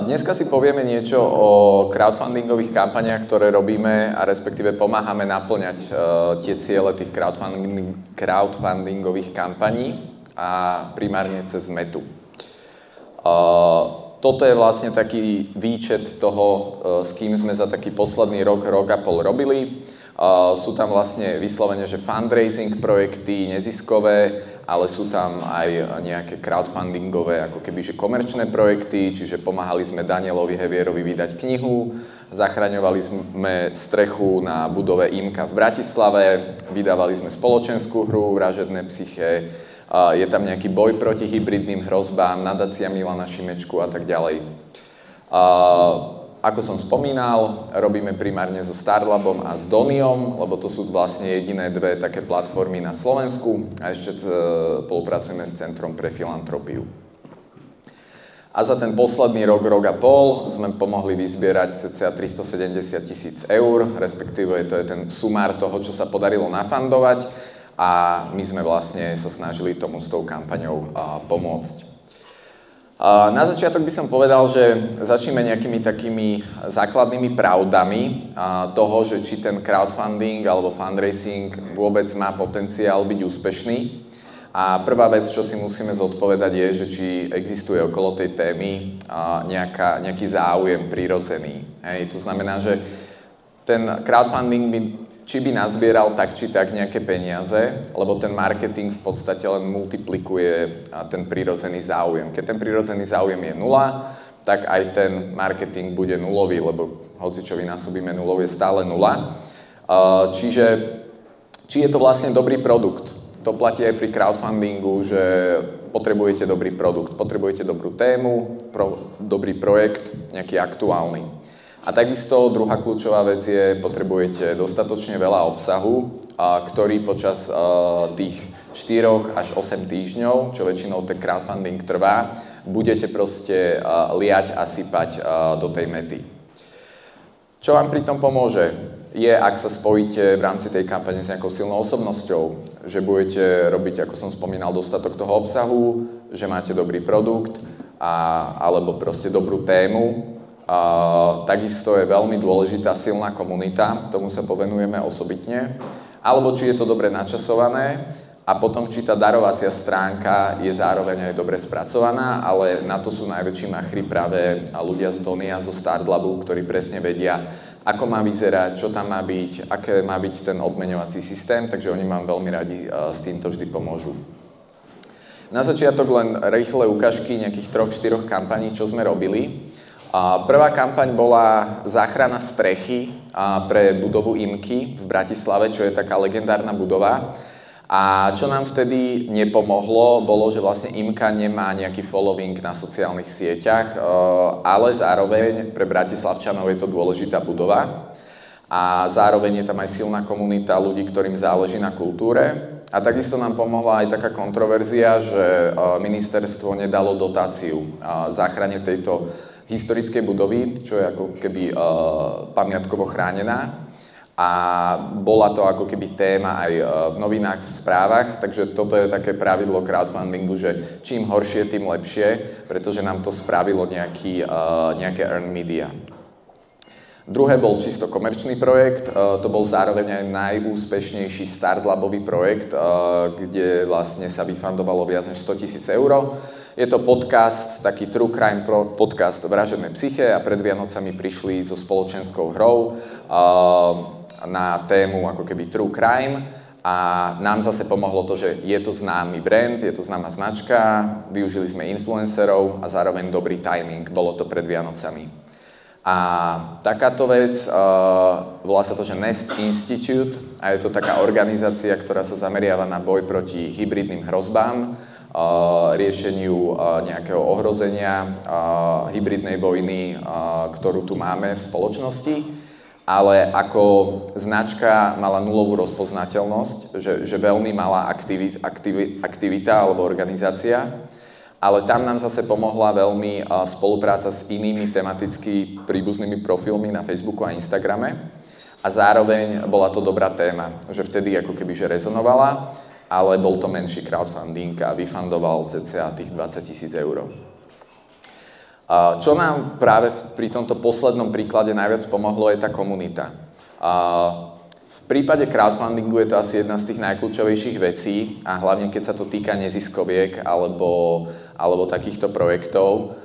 Dneska si povieme niečo o crowdfundingových kampaniách, ktoré robíme a respektíve pomáhame naplňať tie ciele tých crowdfundingových kampaní a primárne cez Metu. Toto je vlastne taký výčet toho, s kým sme za taký posledný rok a pol robili. Sú tam vlastne vyslovene, že fundraising projekty, neziskové, ale sú tam aj nejaké crowdfundingové, ako keby, že komerčné projekty, čiže pomáhali sme Danielovi Hevierovi vydať knihu, zachraňovali sme strechu na budove IMKA v Bratislave, vydávali sme spoločenskú hru Vražedné psyché, je tam nejaký boj proti hybridným hrozbám, nadácia Milana Šimečku a tak ďalej. Ako som spomínal, robíme primárne so Startlabom a s Doniom, lebo to sú vlastne jediné dve také platformy na Slovensku a ešte spolupracujeme s Centrom pre filantropiu. A za ten posledný rok a pol sme pomohli vyzbierať cca 370 000 eur, respektíve to je ten sumár toho, čo sa podarilo nafandovať a my sme vlastne sa snažili tomu s tou kampaňou pomôcť. Na začiatok by som povedal, že začneme nejakými takými základnými pravdami toho, že či ten crowdfunding alebo fundraising vôbec má potenciál byť úspešný. A prvá vec, čo si musíme zodpovedať je, že či existuje okolo tej témy nejaký záujem prirodzený. To znamená, že ten crowdfunding či by nazbieral tak či tak nejaké peniaze, lebo ten marketing v podstate len multiplikuje ten prirodzený záujem. Keď ten prirodzený záujem je nula, tak aj ten marketing bude nulový, lebo hoci čo vynásobíme nulou, je stále nula. Čiže či je to vlastne dobrý produkt? To platí aj pri crowdfundingu, že potrebujete dobrý produkt, potrebujete dobrú tému, dobrý projekt, nejaký aktuálny. A takisto druhá kľúčová vec je, potrebujete dostatočne veľa obsahu, ktorý počas tých 4 až 8 týždňov, čo väčšinou ten crowdfunding trvá, budete proste liať a sypať do tej mety. Čo vám pri tom pomôže, je, ak sa spojíte v rámci tej kampane s nejakou silnou osobnosťou, že budete robiť, ako som spomínal, dostatok toho obsahu, že máte dobrý produkt alebo proste dobrú tému. Takisto je veľmi dôležitá silná komunita, tomu sa povenujeme osobitne, alebo či je to dobre načasované a potom či tá darovacia stránka je zároveň aj dobre spracovaná, ale na to sú najväčší machri práve ľudia z Donia, zo Startlabu, ktorí presne vedia, ako má vyzerať, čo tam má byť, aké má byť ten odmeňovací systém, takže oni vám veľmi radi s týmto vždy pomôžu. Na začiatok len rýchle ukážky nejakých 3-4 kampaní, čo sme robili. Prvá kampaň bola záchrana strechy pre budovu IMKY v Bratislave, čo je taká legendárna budova. A čo nám vtedy nepomohlo, bolo, že vlastne IMKA nemá nejaký following na sociálnych sieťach, ale zároveň pre Bratislavčanov je to dôležitá budova. A zároveň je tam aj silná komunita ľudí, ktorým záleží na kultúre. A takisto nám pomohla aj taká kontroverzia, že ministerstvo nedalo dotáciu záchrane tejto historickej budovy, čo je ako keby pamiatkovo chránená. A bola to ako keby téma aj v novinách, v správach, takže toto je také pravidlo crowdfundingu, že čím horšie, tým lepšie, pretože nám to spravilo nejaké earned media. Druhé bol čisto komerčný projekt, to bol zároveň aj najúspešnejší Startlabový projekt, kde vlastne sa vyfundovalo viac než 100 000 eur. Je to podcast, taký true crime podcast Vražedné psyché a pred Vianocami prišli so spoločenskou hrou na tému ako keby true crime a nám zase pomohlo to, že je to známy brand, je to známa značka, využili sme influencerov a zároveň dobrý timing, bolo to pred Vianocami. A takáto vec, volá sa to, že Nest Institute a je to taká organizácia, ktorá sa zameriava na boj proti hybridným hrozbám, riešeniu nejakého ohrozenia, hybridnej vojny, ktorú tu máme v spoločnosti, ale ako značka mala nulovú rozpoznateľnosť, že veľmi malá aktivita alebo organizácia, ale tam nám zase pomohla veľmi spolupráca s inými tematicky príbuznými profilmi na Facebooku a Instagrame a zároveň bola to dobrá téma, že vtedy ako keby že rezonovala, ale bol to menší crowdfunding a vyfundoval cca tých 20 000 eur. Čo nám práve pri tomto poslednom príklade najviac pomohlo, je tá komunita. V prípade crowdfundingu je to asi jedna z tých najkľúčovejších vecí a hlavne keď sa to týka neziskoviek alebo takýchto projektov.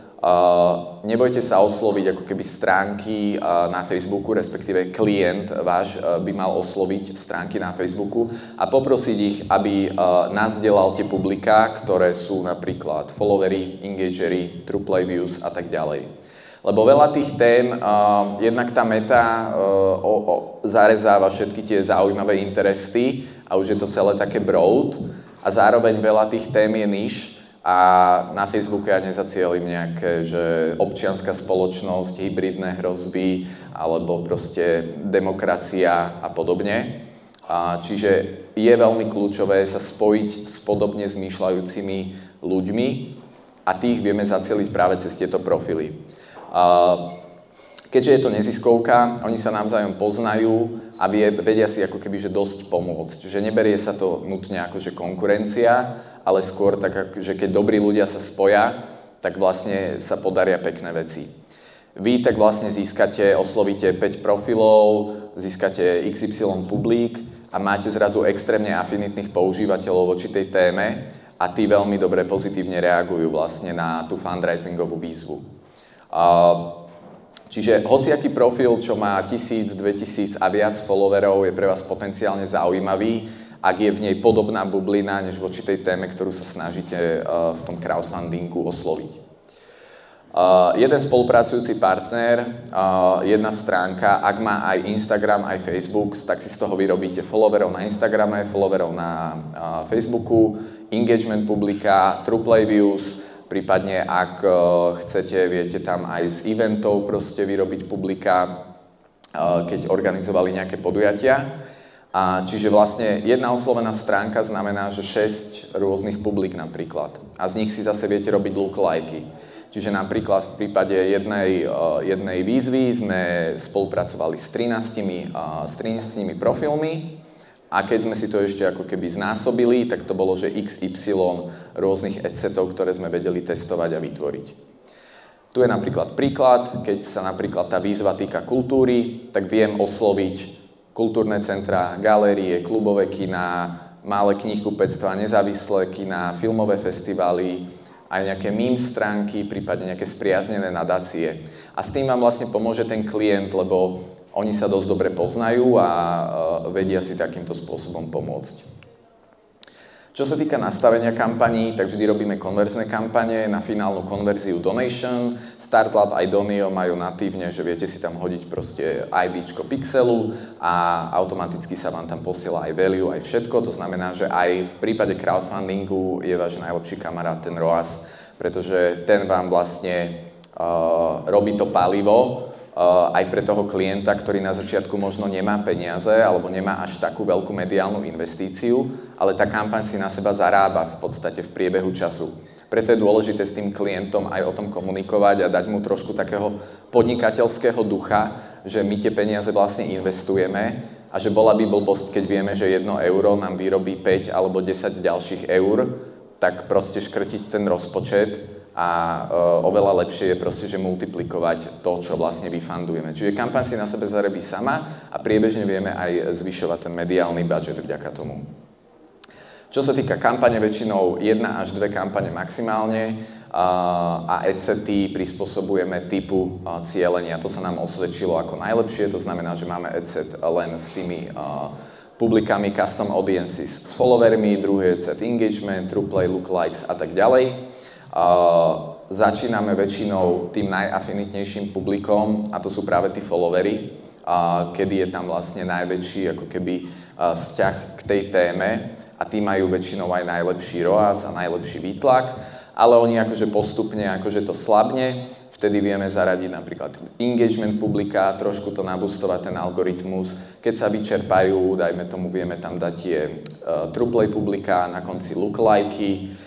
Nebojte sa osloviť ako keby stránky na Facebooku, respektíve klient váš by mal osloviť stránky na Facebooku a poprosiť ich, aby nazdelal tie publiká, ktoré sú napríklad followery, engagery, true play views a tak ďalej. Lebo veľa tých tém, jednak tá meta zarezáva všetky tie zaujímavé interesy a už je to celé také broad a zároveň veľa tých tém je niche. A na Facebooku ja nezacielim nejaké, že občianska spoločnosť, hybridné hrozby, alebo proste demokracia a podobne. Čiže je veľmi kľúčové sa spojiť s podobne zmýšľajúcimi ľuďmi a tých vieme zacieliť práve cez tieto profily. Keďže je to neziskovka, oni sa navzájom poznajú a vedia si ako keby že dosť pomôcť. Čiže neberie sa to nutne ako že konkurencia, ale skôr tak, že keď dobrí ľudia sa spoja, tak vlastne sa podaria pekné veci. Vy tak vlastne oslovíte 5 profilov, získate XY publik a máte zrazu extrémne afinitných používateľov voči tej téme a tí veľmi dobre pozitívne reagujú vlastne na tú fundraisingovú výzvu. Čiže hociaký profil, čo má 1000, 2000 a viac followerov, je pre vás potenciálne zaujímavý, ak je v nej podobná bublina, než voči tej téme, ktorú sa snažíte v tom crowdfundingu osloviť. Jeden spolupracujúci partner, jedna stránka, ak má aj Instagram, aj Facebook, tak si z toho vyrobíte followerov na Instagrame, followerov na Facebooku, engagement publika, true play views, prípadne ak chcete, viete tam aj z eventov proste vyrobiť publika, keď organizovali nejaké podujatia. Čiže vlastne jedna oslovená stránka znamená, že 6 rôznych publik napríklad. A z nich si zase viete robiť lookalike. Čiže napríklad v prípade jednej výzvy sme spolupracovali s 13 profilmi a keď sme si to ešte ako keby znásobili, tak to bolo, že XY rôznych adsetov, ktoré sme vedeli testovať a vytvoriť. Tu je napríklad príklad, keď sa napríklad tá výzva týka kultúry, tak viem osloviť kultúrne centrá, galérie, klubové kiná, malé knihkupectvá, nezávislé kiná, filmové festivály, aj nejaké meme stránky, prípadne nejaké spriaznené nadácie. A s tým vám vlastne pomôže ten klient, lebo oni sa dosť dobre poznajú a vedia si takýmto spôsobom pomôcť. Čo sa týka nastavenia kampaní, tak vždy robíme konverzné kampane na finálnu konverziu donation. Startlab aj Donio majú natívne, že viete si tam hodiť proste IDčko pixelu a automaticky sa vám tam posiela aj value, aj všetko. To znamená, že aj v prípade crowdfundingu je váš najlepší kamarát ten ROAS, pretože ten vám vlastne robí to palivo aj pre toho klienta, ktorý na začiatku možno nemá peniaze alebo nemá až takú veľkú mediálnu investíciu, ale tá kampaň si na seba zarába v podstate v priebehu času. Preto je dôležité s tým klientom aj o tom komunikovať a dať mu trošku takého podnikateľského ducha, že my tie peniaze vlastne investujeme a že bola by blbosť, keď vieme, že 1 euro nám vyrobí 5 alebo 10 ďalších eur, tak proste škrtiť ten rozpočet a oveľa lepšie je proste, že multiplikovať to, čo vlastne vyfundujeme. Čiže kampaň si na sebe zarobí sama a priebežne vieme aj zvyšovať ten mediálny budget vďaka tomu. Čo sa týka kampane, väčšinou 1 až 2 kampane maximálne a adsety prispôsobujeme typu cielenia. To sa nám osvedčilo ako najlepšie, to znamená, že máme adset len s tými publikami custom audiences s followermi, druhý adset engagement, true play, lookalikes a tak ďalej. Začíname väčšinou tým najafinitnejším publikom a to sú práve tí followery, kedy je tam vlastne najväčší ako keby vzťah k tej téme a tí majú väčšinou aj najlepší ROAS a najlepší výtlak, ale oni akože postupne akože to slabne, vtedy vieme zaradiť napríklad engagement publika, trošku to nabustovať ten algoritmus, keď sa vyčerpajú, dajme tomu, vieme tam dať tie true play publika, na konci lookalikey.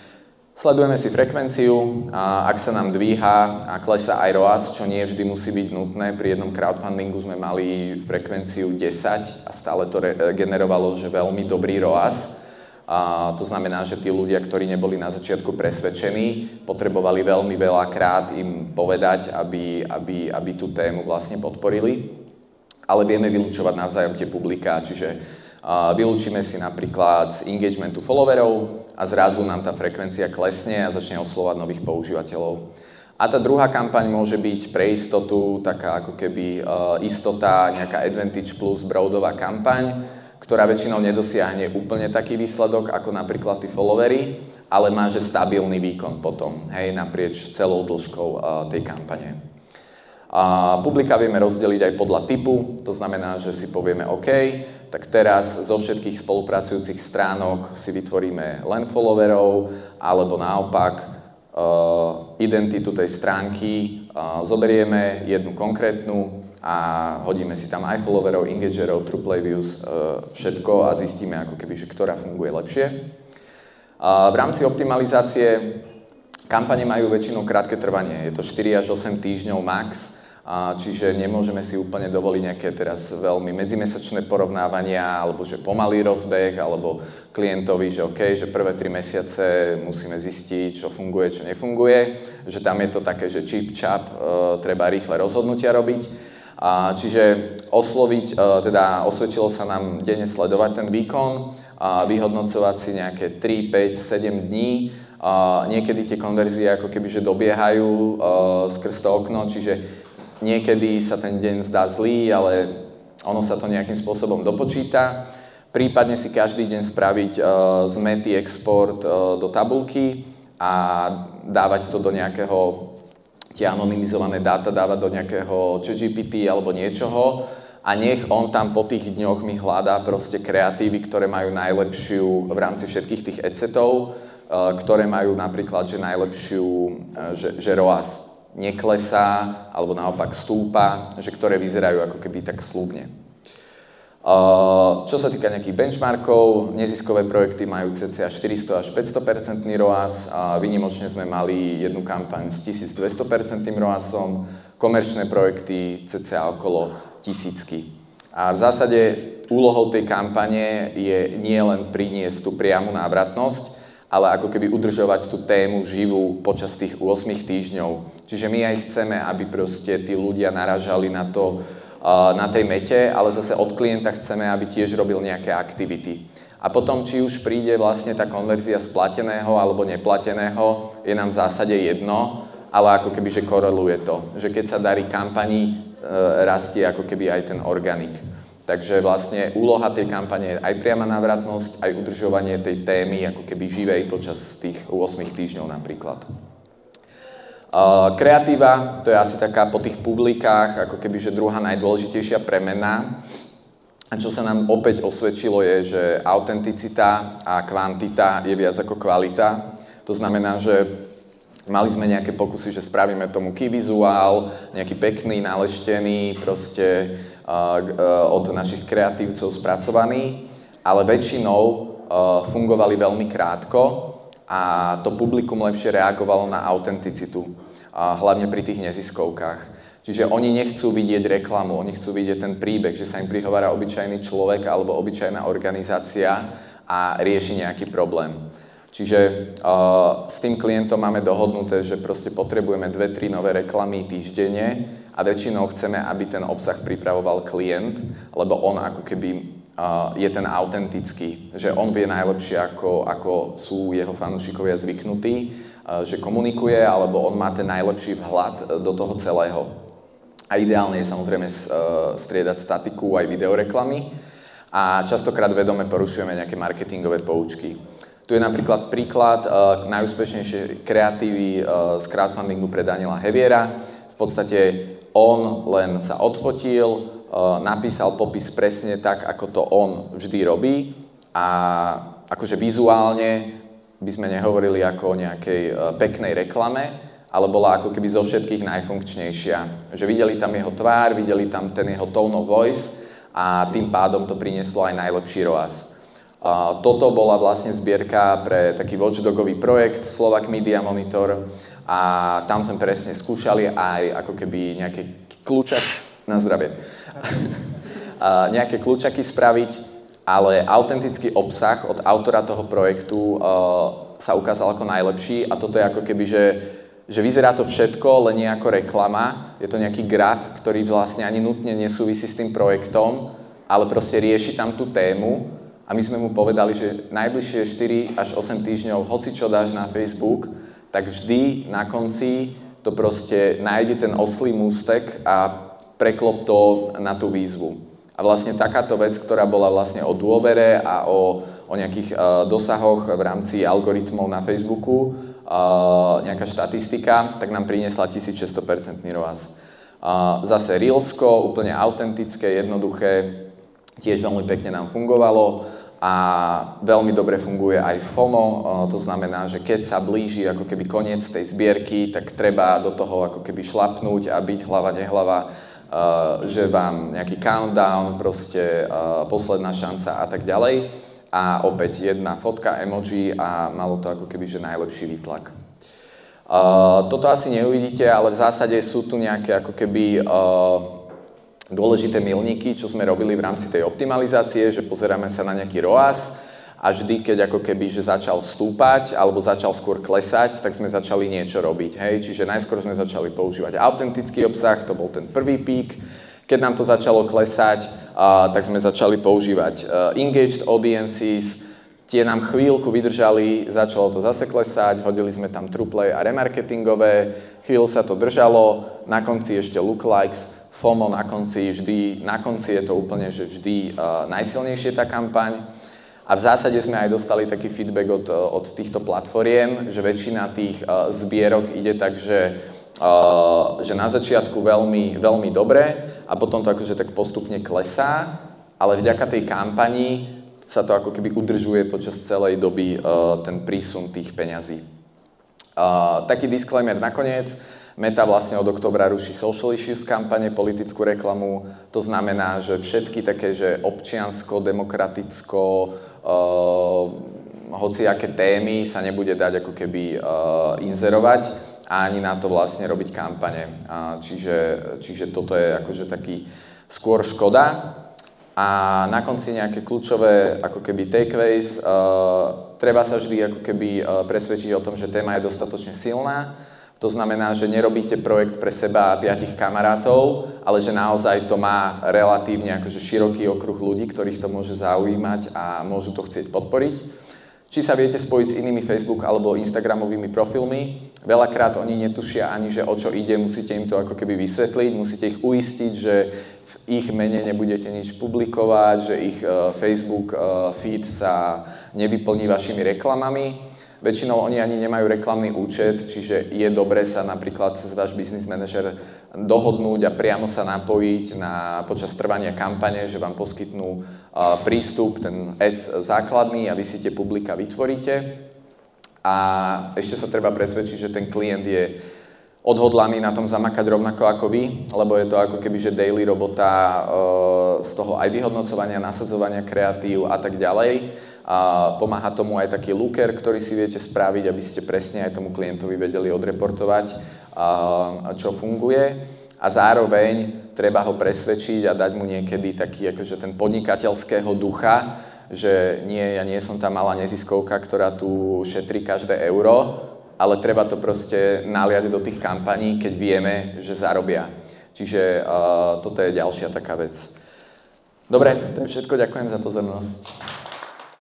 Sledujeme si frekvenciu a ak sa nám dvíha a klesá aj ROAS, čo nie vždy musí byť nutné, pri jednom crowdfundingu sme mali frekvenciu 10 a stále to generovalo, že veľmi dobrý ROAS, To znamená, že tí ľudia, ktorí neboli na začiatku presvedčení, potrebovali veľmi veľakrát im povedať, aby tú tému vlastne podporili. Ale vieme vylúčovať navzájom tie publiká, čiže vylúčime si napríklad z engagementu followerov a zrazu nám tá frekvencia klesne a začne oslovať nových používateľov. A tá druhá kampaň môže byť pre istotu taká ako keby istota, nejaká Advantage Plus broadová kampaň, ktorá väčšinou nedosiahne úplne taký výsledok ako napríklad tí followery, ale má že stabilný výkon potom, hej, naprieč celou dĺžkou tej kampane. Publika vieme rozdeliť aj podľa typu, to znamená, že si povieme OK, tak teraz zo všetkých spolupracujúcich stránok si vytvoríme len followerov, alebo naopak identitu tej stránky zoberieme jednu konkrétnu a hodíme si tam aj followerov, engagerov, true play views, všetko a zistíme ako keby, že ktorá funguje lepšie. V rámci optimalizácie kampane majú väčšinou krátke trvanie, je to 4 až 8 týždňov max, čiže nemôžeme si úplne dovoliť nejaké teraz veľmi medzimesačné porovnávania, alebo že pomalý rozbeh, alebo klientovi, že OK, že prvé 3 mesiace musíme zistiť, čo funguje, čo nefunguje, že tam je to také, že čip-čap, treba rýchle rozhodnutia robiť. Čiže osvedčilo sa nám denne sledovať ten výkon, vyhodnocovať si nejaké 3, 5, 7 dní. Niekedy tie konverzie ako keby že dobiehajú skrz to okno, čiže niekedy sa ten deň zdá zlý, ale ono sa to nejakým spôsobom dopočíta. Prípadne si každý deň spraviť z mety export do tabulky a dávať to do nejakého tie anonymizované dáta dávať do nejakého ChatGPT alebo niečoho a nech on tam po tých dňoch mi hľadá proste kreatívy, ktoré majú najlepšiu v rámci všetkých tých adsetov, ktoré majú napríklad, že najlepšiu, že ROAS neklesá alebo naopak stúpa, že ktoré vyzerajú ako keby tak slúbne. Čo sa týka nejakých benchmarkov, neziskové projekty majú cca 400 až 500% ROAS, výnimočne sme mali jednu kampaň s 1200% ROASom, komerčné projekty cca okolo 1000. A v zásade úlohou tej kampane je nie len priniesť tú priamu návratnosť, ale ako keby udržovať tú tému živú počas tých 8 týždňov. Čiže my aj chceme, aby proste tí ľudia naražali na to, na tej mete, ale zase od klienta chceme, aby tiež robil nejaké aktivity. A potom, či už príde vlastne tá konverzia z plateného alebo neplateného, je nám v zásade jedno, ale ako keby, že koreluje to. Že keď sa darí kampani, rastie ako keby aj ten organik. Takže vlastne úloha tej kampane je aj priama návratnosť, aj udržovanie tej témy ako keby živej počas tých 8 týždňov napríklad. Kreatíva, to je asi taká po tých publikách, ako keby, že druhá najdôležitejšia premena. A čo sa nám opäť osvedčilo je, že autenticita a kvantita je viac ako kvalita. To znamená, že mali sme nejaké pokusy, že spravíme tomu key vizuál, nejaký pekný, naleštený, proste od našich kreatívcov spracovaný, ale väčšinou fungovali veľmi krátko a to publikum lepšie reagovalo na autenticitu, hlavne pri tých neziskovkách. Čiže oni nechcú vidieť reklamu, oni chcú vidieť ten príbeh, že sa im prihovára obyčajný človek alebo obyčajná organizácia a rieši nejaký problém. Čiže s tým klientom máme dohodnuté, že proste potrebujeme 2-3 nové reklamy týždenne a väčšinou chceme, aby ten obsah pripravoval klient, lebo on ako keby je ten autentický, že on vie najlepšie, ako sú jeho fanúšikovia zvyknutí, že komunikuje, alebo on má ten najlepší vhľad do toho celého. A ideálne je samozrejme striedať statiku aj videoreklamy a častokrát vedome porušujeme nejaké marketingové poučky. Tu je napríklad príklad najúspešnejšie kreatívy z crowdfundingu pre Daniela Heviera. V podstate on len sa odfotil, napísal popis presne tak, ako to on vždy robí a akože vizuálne by sme nehovorili ako o nejakej peknej reklame, ale bola ako keby zo všetkých najfunkčnejšia. Že videli tam jeho tvár, videli tam ten jeho tone of voice a tým pádom to prinieslo aj najlepší ROAS. Toto bola vlastne zbierka pre taký watchdogový projekt Slovak Media Monitor a tam sme presne skúšali aj ako keby nejaké kľúčaky na zdravie. Nejaké kľúčaky spraviť ale autentický obsah od autora toho projektu sa ukázal ako najlepší a toto je ako keby, že vyzerá to všetko, len nie ako reklama. Je to nejaký graf, ktorý vlastne ani nutne nesúvisí s tým projektom, ale proste rieši tam tú tému a my sme mu povedali, že najbližšie 4 až 8 týždňov, hoci čo dáš na Facebook, tak vždy na konci to proste nájde ten oslý mústek a preklop to na tú výzvu. A vlastne takáto vec, ktorá bola vlastne o dôvere a o nejakých dosahoch v rámci algoritmov na Facebooku, nejaká štatistika, tak nám priniesla 1600% ROAS. Zase Reelsko, úplne autentické, jednoduché, tiež veľmi pekne nám fungovalo a veľmi dobre funguje aj FOMO, to znamená, že keď sa blíži ako keby koniec tej zbierky, tak treba do toho ako keby šlapnúť a byť hlava nehlava, že vám nejaký countdown, proste posledná šanca a tak ďalej. A opäť jedna fotka, emoji a malo to ako keby, že najlepší výtlak. Toto asi neuvidíte, ale v zásade sú tu nejaké ako keby dôležité milníky, čo sme robili v rámci tej optimalizácie, že pozeráme sa na nejaký ROAS a vždy, keď ako keby, že začal stúpať alebo začal skôr klesať, tak sme začali niečo robiť. Hej? Čiže najskôr sme začali používať autentický obsah, to bol ten prvý pík. Keď nám to začalo klesať, tak sme začali používať engaged audiences, tie nám chvíľku vydržali, začalo to zase klesať, hodili sme tam trueplay a remarketingové, chvíľu sa to držalo, na konci ešte lookalikes, FOMO na konci je to úplne, že vždy najsilnejšie tá kampaň. A v zásade sme aj dostali taký feedback od týchto platformiem, že väčšina tých zbierok ide tak, že na začiatku veľmi, veľmi dobre, a potom to akože tak postupne klesá, ale vďaka tej kampani sa to ako keby udržuje počas celej doby ten prísun tých peňazí. Taký disclaimer nakoniec, Meta vlastne od októbra ruší social issues kampane, politickú reklamu, to znamená, že všetky také, že občiansko, demokraticko, hociaké témy sa nebude dať ako keby inzerovať, a ani na to vlastne robiť kampane. Čiže toto je akože taký skôr škoda. A na konci nejaké kľúčové ako keby takeaways. Treba sa vždy ako keby presvedčiť o tom, že téma je dostatočne silná. To znamená, že nerobíte projekt pre seba a 5 kamarátov, ale že naozaj to má relatívne akože široký okruh ľudí, ktorých to môže zaujímať a môžu to chcieť podporiť. Či sa viete spojiť s inými Facebook alebo Instagramovými profilmi. Veľakrát oni netušia ani, že o čo ide, musíte im to ako keby vysvetliť, musíte ich uistiť, že v ich mene nebudete nič publikovať, že ich Facebook feed sa nevyplní vašimi reklamami. Väčšinou oni ani nemajú reklamný účet, čiže je dobré sa napríklad cez váš business manager dohodnúť a priamo sa napojiť počas trvania kampane, že vám poskytnú prístup, ten ads základný a vy si tie publika vytvoríte. A ešte sa treba presvedčiť, že ten klient je odhodlaný na tom zamakať rovnako ako vy, lebo je to ako keby, že daily robota z toho aj vyhodnocovania, nasadzovania kreatív a tak ďalej. Pomáha tomu aj taký looker, ktorý si viete spraviť, aby ste presne aj tomu klientovi vedeli odreportovať, čo funguje. A zároveň treba ho presvedčiť a dať mu niekedy taký akože ten podnikateľského ducha, že ja nie som tá malá neziskovka, ktorá tu šetrí každé euro, ale treba to proste naliať do tých kampaní, keď vieme, že zarobia. Čiže toto je ďalšia taká vec. Dobre, to je všetko, ďakujem za pozornosť.